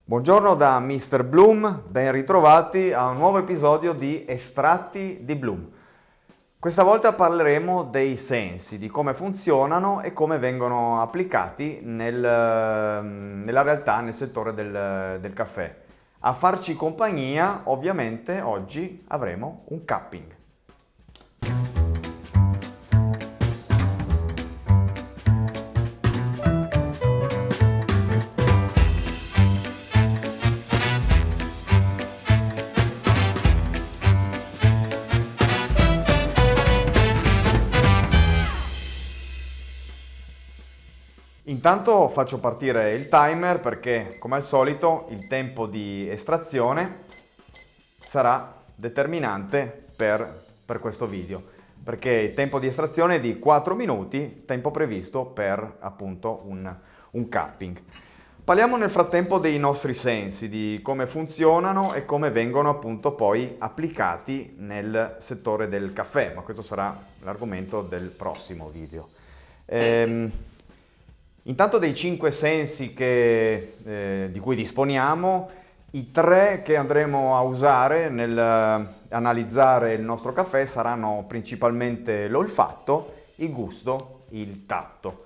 Buongiorno da Mr. Bloom, ben ritrovati a un nuovo episodio di Estratti di Bloom. Questa volta parleremo dei sensi, di come funzionano e come vengono applicati nella realtà, nel settore del caffè. A farci compagnia, ovviamente, oggi avremo un cupping. Intanto faccio partire il timer perché, come al solito, il tempo di estrazione sarà determinante per questo video, perché il tempo di estrazione è di 4 minuti, tempo previsto per appunto un cupping. Parliamo nel frattempo dei nostri sensi, di come funzionano e come vengono appunto poi applicati nel settore del caffè, ma questo sarà l'argomento del prossimo video. Intanto dei 5 sensi di cui disponiamo, i 3 che andremo a usare nell'analizzare il nostro caffè saranno principalmente l'olfatto, il gusto, il tatto.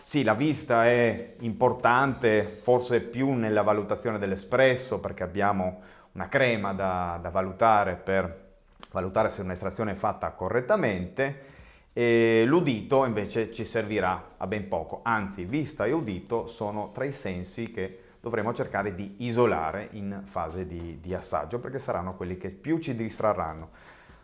Sì, la vista è importante, forse più nella valutazione dell'espresso, perché abbiamo una crema da valutare per valutare se un'estrazione è fatta correttamente. E l'udito invece ci servirà a ben poco, anzi vista e udito sono tra i sensi che dovremo cercare di isolare in fase di assaggio perché saranno quelli che più ci distrarranno.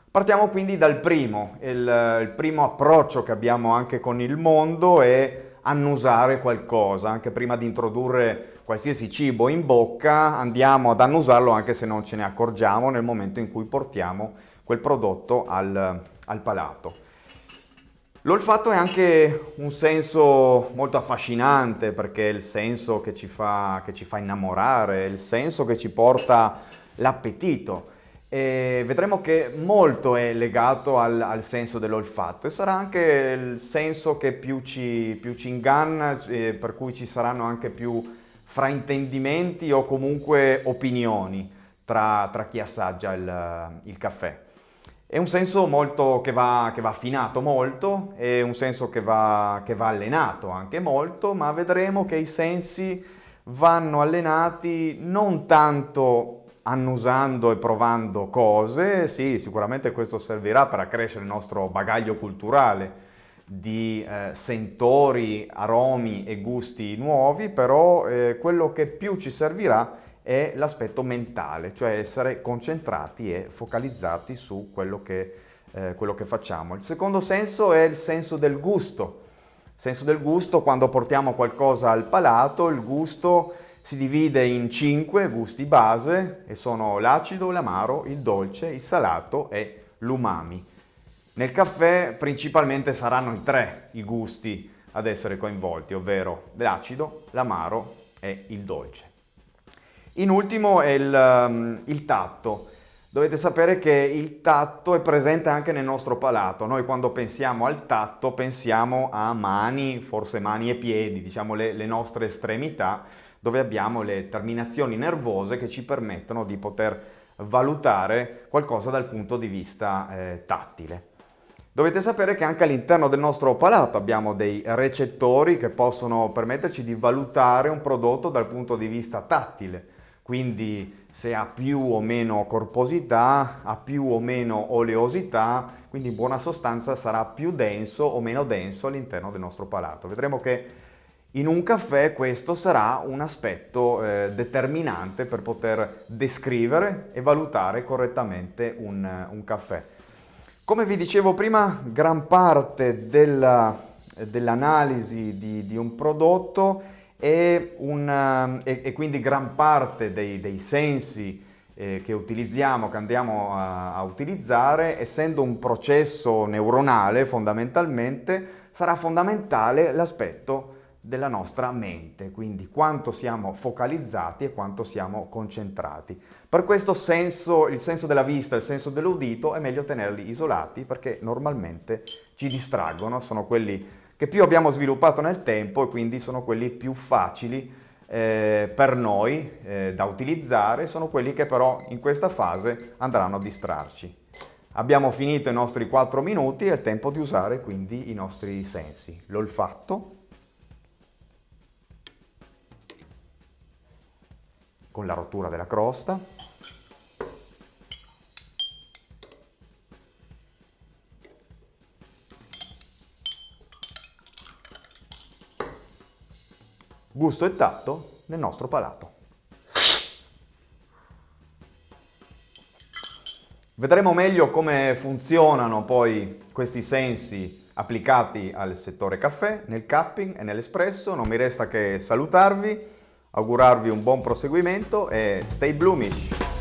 Partiamo quindi dal primo, il primo approccio che abbiamo anche con il mondo è annusare qualcosa, anche prima di introdurre qualsiasi cibo in bocca andiamo ad annusarlo anche se non ce ne accorgiamo nel momento in cui portiamo quel prodotto al palato. L'olfatto è anche un senso molto affascinante perché è il senso che ci fa innamorare, è il senso che ci porta l'appetito e vedremo che molto è legato al senso dell'olfatto e sarà anche il senso che più ci inganna, per cui ci saranno anche più fraintendimenti o comunque opinioni tra chi assaggia il caffè. È un senso molto che va affinato molto, è un senso che va allenato anche molto, ma vedremo che i sensi vanno allenati non tanto annusando e provando cose, sì, sicuramente questo servirà per accrescere il nostro bagaglio culturale di sentori, aromi e gusti nuovi, però quello che più ci servirà è l'aspetto mentale, cioè essere concentrati e focalizzati su quello che facciamo. Il secondo senso è il senso del gusto. Il senso del gusto, quando portiamo qualcosa al palato, il gusto si divide in 5 gusti base e sono l'acido, l'amaro, il dolce, il salato e l'umami. Nel caffè principalmente saranno i 3 i gusti ad essere coinvolti, ovvero l'acido, l'amaro e il dolce. In ultimo è il tatto. Dovete sapere che il tatto è presente anche nel nostro palato. Noi quando pensiamo al tatto pensiamo a mani, forse mani e piedi, diciamo le nostre estremità, dove abbiamo le terminazioni nervose che ci permettono di poter valutare qualcosa dal punto di vista tattile. Dovete sapere che anche all'interno del nostro palato abbiamo dei recettori che possono permetterci di valutare un prodotto dal punto di vista tattile. Quindi se ha più o meno corposità, ha più o meno oleosità, quindi in buona sostanza sarà più denso o meno denso all'interno del nostro palato. Vedremo che in un caffè questo sarà un aspetto determinante per poter descrivere e valutare correttamente un caffè. Come vi dicevo prima, gran parte dell'analisi di un prodotto e quindi gran parte dei sensi che utilizziamo, che andiamo a utilizzare, essendo un processo neuronale fondamentalmente, sarà fondamentale l'aspetto della nostra mente, quindi quanto siamo focalizzati e quanto siamo concentrati. Per questo il senso della vista e il senso dell'udito è meglio tenerli isolati perché normalmente ci distraggono, sono quelli che più abbiamo sviluppato nel tempo e quindi sono quelli più facili per noi da utilizzare, sono quelli che però in questa fase andranno a distrarci. Abbiamo finito i nostri 4 minuti, è il tempo di usare quindi i nostri sensi. L'olfatto, con la rottura della crosta, gusto e tatto nel nostro palato. Vedremo meglio come funzionano poi questi sensi applicati al settore caffè, nel cupping e nell'espresso. Non mi resta che salutarvi, augurarvi un buon proseguimento e stay bloomish!